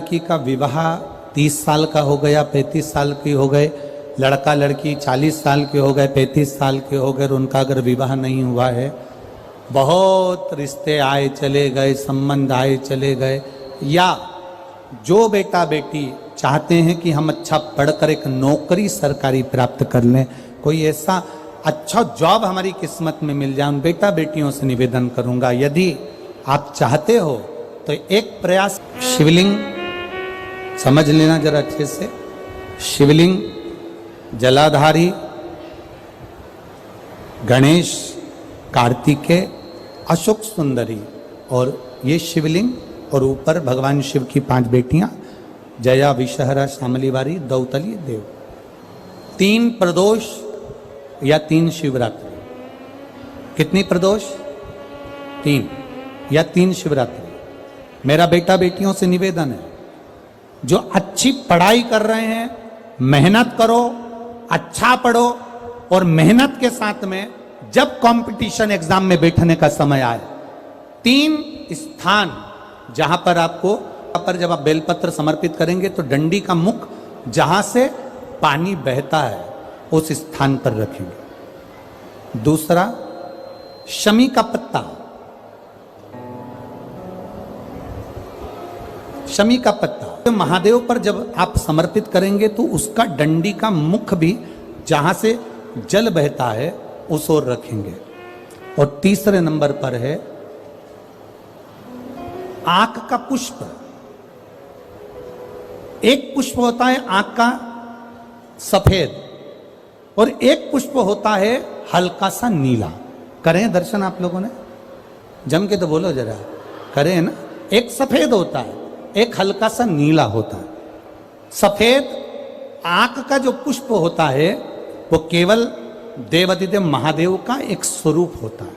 लड़की का विवाह 30 साल का हो गया, 35 साल की हो गए, लड़का लड़की 40 साल के हो गए, 35 साल के हो गए, और उनका अगर विवाह नहीं हुआ है, बहुत रिश्ते आए चले गए, संबंध आए चले गए, या जो बेटा बेटी चाहते हैं कि हम अच्छा पढ़कर एक नौकरी सरकारी प्राप्त कर लें, कोई ऐसा अच्छा जॉब हमारी किस्मत में मिल जाए, उन बेटा बेटियों से निवेदन करूंगा, यदि आप चाहते हो तो एक प्रयास, शिवलिंग समझ लेना जरा अच्छे से, शिवलिंग, जलाधारी, गणेश, कार्तिकेय, अशोक सुंदरी, और ये शिवलिंग, और ऊपर भगवान शिव की 5 बेटियां, जया, विषहरा, शामलीवारी, दौतली, देव। 3 प्रदोष या 3 शिवरात्रि। कितनी प्रदोष? 3 या 3 शिवरात्रि। मेरा बेटा बेटियों से निवेदन है, जो अच्छी पढ़ाई कर रहे हैं, मेहनत करो, अच्छा पढ़ो, और मेहनत के साथ में जब कंपटीशन एग्जाम में बैठने का समय आए, 3 स्थान जहां पर आपको, पर जब आप बेलपत्र समर्पित करेंगे तो डंडी का मुख जहां से पानी बहता है उस स्थान पर रखेंगे। दूसरा, शमी का पत्ता, शमी का पत्ता तो महादेव पर जब आप समर्पित करेंगे तो उसका डंडी का मुख भी जहां से जल बहता है उस ओर रखेंगे। और तीसरे नंबर पर है आंख का पुष्प। एक पुष्प होता है आंख का सफेद, और एक पुष्प होता है हल्का सा नीला। करें दर्शन आप लोगों ने? जम के तो बोलो जरा, करें ना? एक सफेद होता है, एक हल्का सा नीला होता है। सफेद आंख का जो पुष्प होता है वो केवल देवाधिदेव महादेव का एक स्वरूप होता है,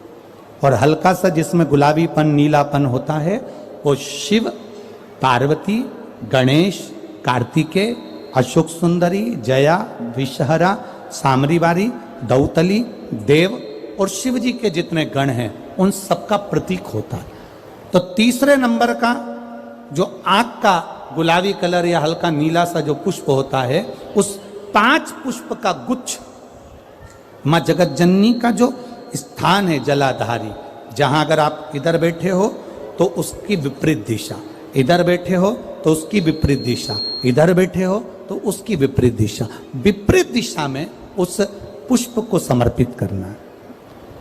और हल्का सा जिसमें गुलाबीपन, नीलापन होता है वो शिव, पार्वती, गणेश, कार्तिकेय, अशोक सुंदरी, जया, विषहरा, सामरीवारी, दौतली, देव और शिव जी के जितने गण हैं उन सबका प्रतीक होता है। तो तीसरे नंबर का जो आंख का गुलाबी कलर या हल्का नीला सा जो पुष्प होता है, उस 5 पुष्प का गुच्छ मां जगत जननी का जो स्थान है जलाधारी, जहां अगर आप इधर बैठे हो तो उसकी विपरीत दिशा, इधर बैठे हो तो उसकी विपरीत दिशा, इधर बैठे हो तो उसकी विपरीत दिशा, विपरीत दिशा में उस पुष्प को समर्पित करना है।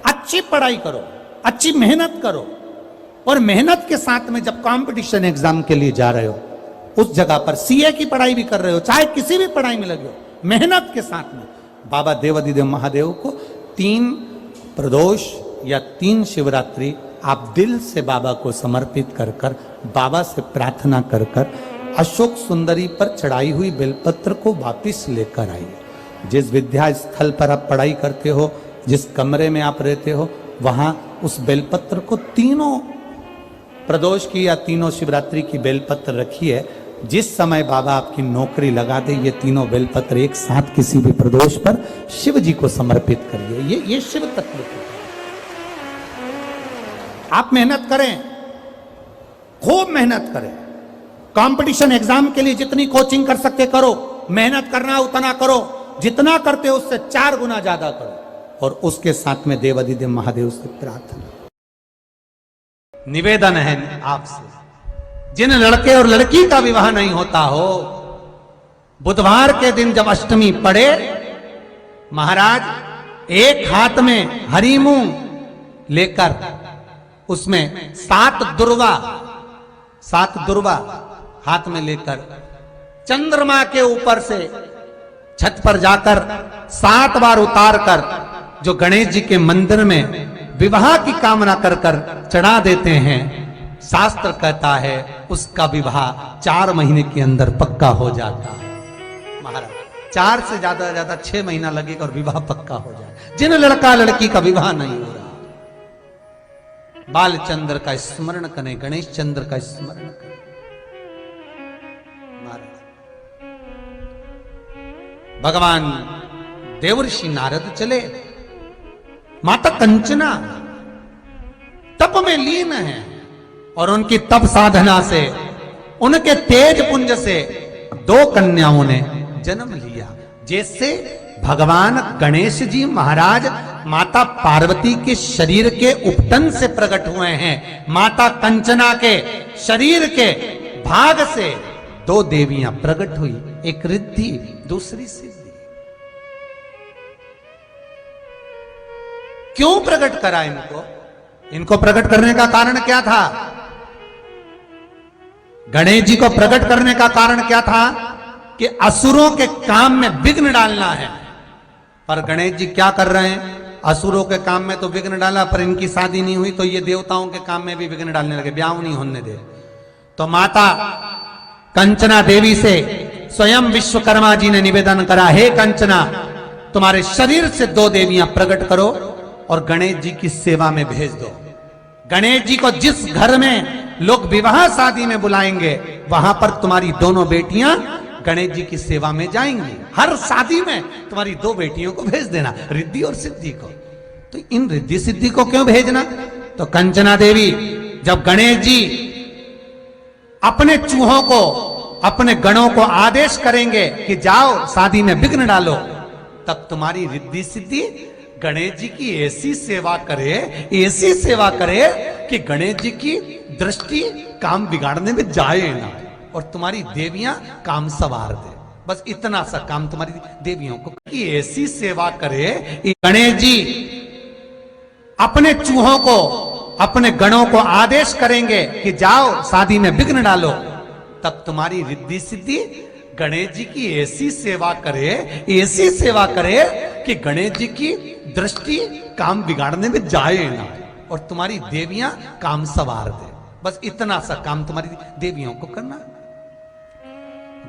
अच्छी पढ़ाई करो, अच्छी मेहनत करो, और मेहनत के साथ में जब कंपटीशन एग्जाम के लिए जा रहे हो, उस जगह पर सीए की पढ़ाई भी कर रहे हो, चाहे किसी भी पढ़ाई में लगे हो, मेहनत के साथ में बाबा देवाधिदेव महादेव को 3 प्रदोष या 3 शिवरात्रि आप दिल से बाबा को समर्पित कर कर, बाबा से प्रार्थना कर कर, अशोक सुंदरी पर चढ़ाई हुई बेलपत्र को वापिस लेकर आइए। जिस विद्या स्थल पर आप पढ़ाई करते हो, जिस कमरे में आप रहते हो, वहां उस बेलपत्र को 3 प्रदोष की या 3 शिवरात्रि की बेलपत्र रखिए। जिस समय बाबा आपकी नौकरी लगा दे, ये 3 बेलपत्र एक साथ किसी भी प्रदोष पर शिव जी को समर्पित करिए। ये शिव तत्व है। आप मेहनत करें, खूब मेहनत करें, कंपटीशन एग्जाम के लिए जितनी कोचिंग कर सकते करो, मेहनत करना उतना करो, जितना करते हो उससे 4 गुना ज्यादा करो, और उसके साथ में देवाधिदेव महादेव से प्रार्थना। निवेदन है आपसे, जिन लड़के और लड़की का विवाह नहीं होता हो, बुधवार के दिन जब अष्टमी पड़े, महाराज एक हाथ में हरी मूंग लेकर उसमें 7 दुर्वा हाथ में लेकर चंद्रमा के ऊपर से छत पर जाकर 7 बार उतार कर जो गणेश जी के मंदिर में विवाह की कामना कर कर चढ़ा देते हैं, शास्त्र कहता है उसका विवाह 4 महीने के अंदर पक्का हो जाता है। महाराज 4 से ज्यादा 6 महीना लगेगा और विवाह पक्का हो जाए। जिन लड़का लड़की का विवाह नहीं हो रहा, बालचंद्र का स्मरण करें, गणेश चंद्र का स्मरण करें। महाराज भगवान देवर्षि नारद चले, माता कंचना तप में लीन है, और उनकी तप साधना से उनके तेज पुंज से 2 कन्याओं ने जन्म लिया। जैसे भगवान गणेश जी महाराज माता पार्वती के शरीर के उपटन से प्रकट हुए हैं, माता कंचना के शरीर के भाग से 2 देवियां प्रकट हुई, एक रिद्धि दूसरी सिद्धि। क्यों प्रकट करा इनको? इनको प्रकट करने का कारण क्या था? गणेश जी को प्रकट करने का कारण क्या था? कि असुरों के काम में विघ्न डालना है। पर गणेश जी क्या कर रहे हैं? असुरों के काम में तो विघ्न डाला, पर इनकी शादी नहीं हुई तो ये देवताओं के काम में भी विघ्न डालने लगे, ब्याह नहीं होने दे। तो माता कंचना देवी से स्वयं विश्वकर्मा जी ने निवेदन करा, हे कंचना, तुम्हारे शरीर से 2 देवियां प्रकट करो और गणेश जी की सेवा में भेज दो। गणेश जी को जिस घर में लोग विवाह शादी में बुलाएंगे, वहां पर तुम्हारी दोनों बेटियां गणेश जी की सेवा में जाएंगी। हर शादी में तुम्हारी 2 बेटियों को भेज देना, रिद्धि और सिद्धि को। तो इन रिद्धि सिद्धि को क्यों भेजना? तो कंचना देवी जब गणेश जी अपने चूहों को, अपने गणों को आदेश करेंगे कि जाओ शादी में विघ्न डालो, तब तुम्हारी रिद्धि सिद्धि गणेश जी की ऐसी सेवा करे, ऐसी सेवा करे कि गणेश जी की दृष्टि काम बिगाड़ने में जाए ना, और तुम्हारी देवियां काम सवार दे। बस इतना सा काम तुम्हारी देवियों को कि ऐसी सेवा करे। गणेश जी अपने चूहों को, अपने गणों को आदेश करेंगे कि जाओ शादी में विघ्न डालो, तब तुम्हारी रिद्धि सिद्धि गणेश जी की ऐसी सेवा करे, ऐसी सेवा करे कि गणेश जी की दृष्टि काम बिगाड़ने में जाए ना, और तुम्हारी देवियां काम सवार दे। बस इतना सा काम तुम्हारी देवियों को करना।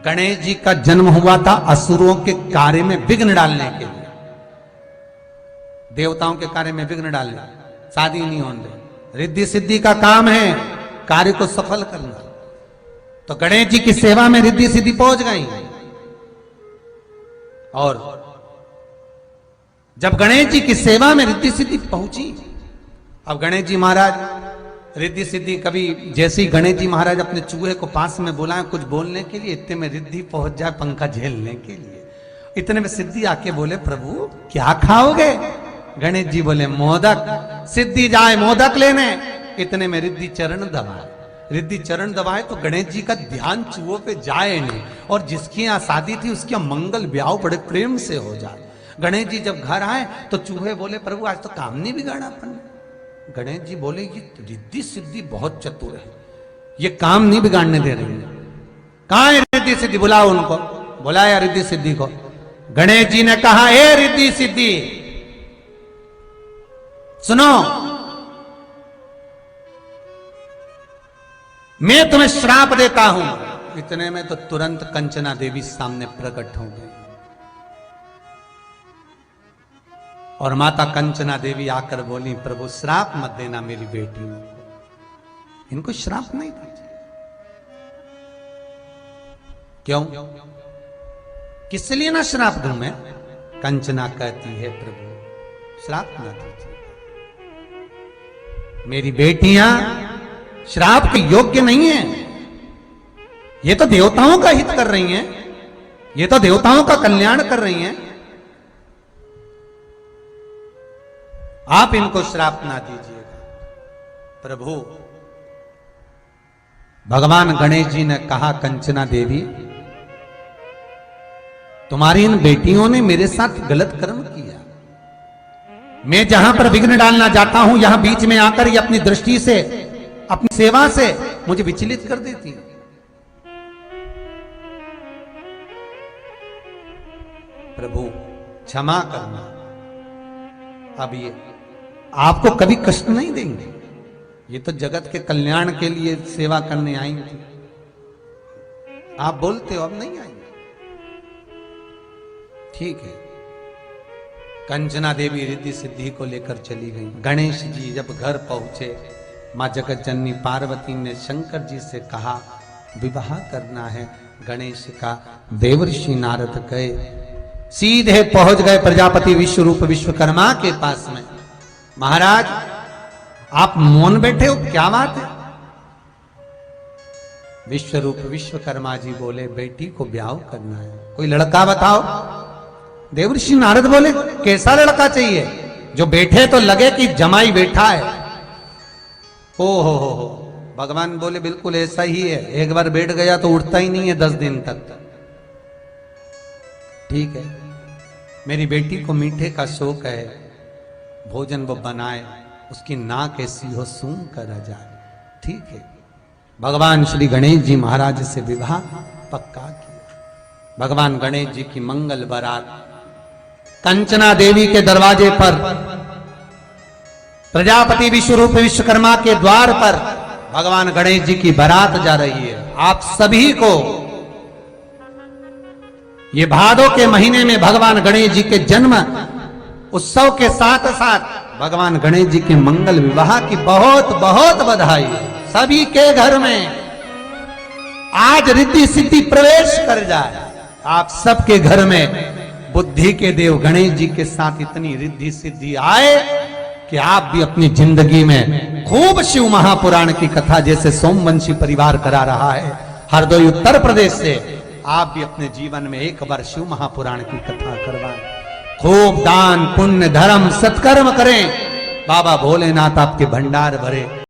गणेश जी का जन्म हुआ था असुरों के कार्य में विघ्न डालने के लिए, देवताओं के कार्य में विघ्न डालने, शादी नहीं होने। रिद्धि सिद्धि का काम है कार्य को सफल करना। तो गणेश जी की सेवा में रिद्धि सिद्धि पहुंच गई। और जब गणेश जी की सेवा में रिद्धि सिद्धि पहुंची, अब गणेश जी महाराज रिद्धि सिद्धि कभी, जैसे ही गणेश जी महाराज अपने चूहे को पास में बुलाए कुछ बोलने के लिए, इतने में रिद्धि पहुंच जाए पंखा झेलने के लिए। इतने में सिद्धि आके बोले, प्रभु क्या खाओगे? गणेश जी बोले, मोदक। सिद्धि जाए मोदक लेने, इतने में रिद्धि चरण दबाए। रिद्धि चरण दबाए तो गणेश जी का ध्यान चूहों पे जाए नहीं, और जिसकी यहाँ शादी थी उसकी मंगल ब्याह बड़े प्रेम से हो जाए। गणेश जी जब घर आए तो चूहे बोले, प्रभु आज तो काम नहीं बिगाड़ा अपन। गणेश जी बोले, ये रिद्धि सिद्धि बहुत चतुर है, ये काम नहीं बिगाड़ने दे रही है। कहां है रिद्धि सिद्धि? बुलाओ उनको। बुलाया रिद्धि सिद्धि को। गणेश जी ने कहा, हे रिद्धि सिद्धि सुनो, मैं तुम्हें श्राप देता हूं। इतने में तो तुरंत कंचना देवी सामने प्रकट हो गई, और माता कंचना देवी आकर बोली, प्रभु श्राप मत देना मेरी बेटियों को, इनको श्राप नहीं दीजिए। क्यों? किस लिए ना श्राप दूं मैं? कंचना कहती है, प्रभु श्राप ना दीजिए, मेरी बेटियां श्राप के योग्य नहीं है। ये तो देवताओं का हित कर रही हैं, ये तो देवताओं का कल्याण कर रही हैं, आप इनको श्राप ना दीजिएगा। प्रभु भगवान गणेश जी ने कहा, कंचना देवी तुम्हारी इन बेटियों ने मेरे साथ गलत कर्म किया। मैं जहां पर विघ्न डालना जाता हूं, यहां बीच में आकर ये अपनी दृष्टि से, अपनी सेवा से मुझे विचलित कर देती। प्रभु क्षमा करना, अब ये आपको कभी कष्ट नहीं देंगे, ये तो जगत के कल्याण के लिए सेवा करने आई थी। आप बोलते हो अब नहीं आएंगे, ठीक है। कंचना देवी रिद्धि सिद्धि को लेकर चली गई। गणेश जी जब घर पहुंचे, मां जगत जननी पार्वती ने शंकर जी से कहा, विवाह करना है गणेश का। देवर्षि नारद गए, सीधे पहुंच गए प्रजापति विश्वरूप विश्वकर्मा के पास में। महाराज आप मौन बैठे हो, क्या बात है? विश्व रूप विश्वकर्मा जी बोले बेटी को ब्याह करना है, कोई लड़का बताओ। देवर्षि नारद बोले कैसा लड़का चाहिए जो बैठे तो लगे कि जमाई बैठा है। ओ हो, भगवान बोले बिल्कुल ऐसा ही है, एक बार बैठ गया तो उठता ही नहीं है 10 दिन तक। ठीक है, मेरी बेटी को मीठे का शौक है, भोजन वो बनाए, उसकी नाक ऐसी हो सूंघ कर आ जाए। ठीक है, भगवान श्री गणेश जी महाराज से विवाह पक्का किया। भगवान गणेश जी की मंगल बारात कंचना देवी के दरवाजे पर, प्रजापति विश्वरूप विश्वकर्मा के द्वार पर भगवान गणेश जी की बारात जा रही है। आप सभी को ये भादों के महीने में भगवान गणेश जी के जन्म उत्सव के साथ साथ भगवान गणेश जी के मंगल विवाह की बहुत बहुत बधाई। सभी के घर में आज रिद्धि सिद्धि प्रवेश कर जाए। आप सबके घर में बुद्धि के देव गणेश जी के साथ इतनी रिद्धि सिद्धि आए कि आप भी अपनी जिंदगी में खूब शिव महापुराण की कथा, जैसे सोमवंशी परिवार करा रहा है हरदोई उत्तर प्रदेश से, आप भी अपने जीवन में एक बार शिव महापुराण की कथा करवाएं। खूब दान पुण्य धर्म सत्कर्म करें, बाबा भोलेनाथ आपके भंडार भरे।